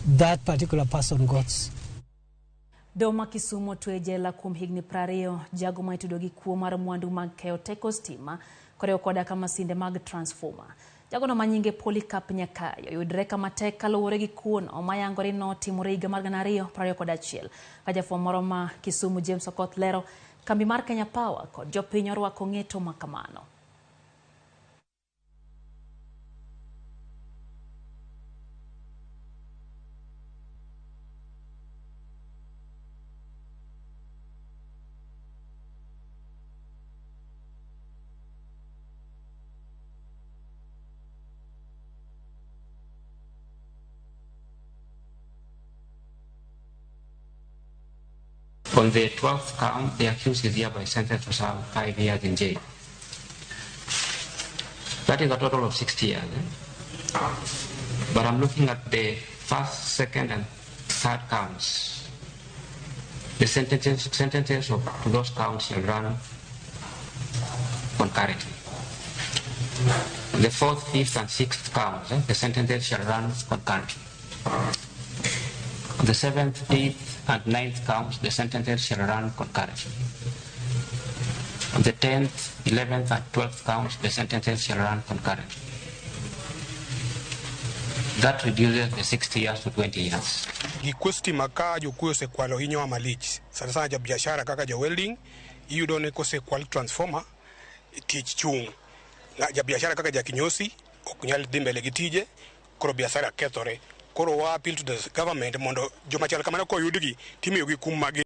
that particular person got. Doma Kisumu to jela kuom higni 20 jago ma itudo gi kuo mar mwandu mag keyo teko stima koreo koda kama sinde mag transformer. Jago no manyinge Polycarp Nyakayo yudre kama tek kaluwore gi kuono mayangore no timore higa mar 2021. Ka jafwambo moro ma Kisumu James Okoth lero kambi mar Kenya Power kod jopiny orwako ng'eto makamano. On the 12th count, the accused is hereby sentenced to serve 5 years in jail. That is a total of 60 years. But I'm looking at the first, second, and third counts. The sentences to those counts shall run concurrently. The fourth, fifth, and sixth counts, the sentences shall run concurrently. The 7th, 8th, and 9th counts, the sentences shall run concurrently. On the 10th, 11th, and 12th counts, the sentences shall run concurrently. That reduces the 60 years to 20 years. Gikusti maka jukuyo se kwalo hinyo wa malichi. Sana ja biashara kaka ja welding, iyo done ko se kwalo transformer, teach chung. Na ja biashara kaka ja kinyosi, okunyali dimbe legitije, koro biashara ketore. Koro wa appeal to the government mondo joma chal kamano ko yudgi timiyo gi kum magi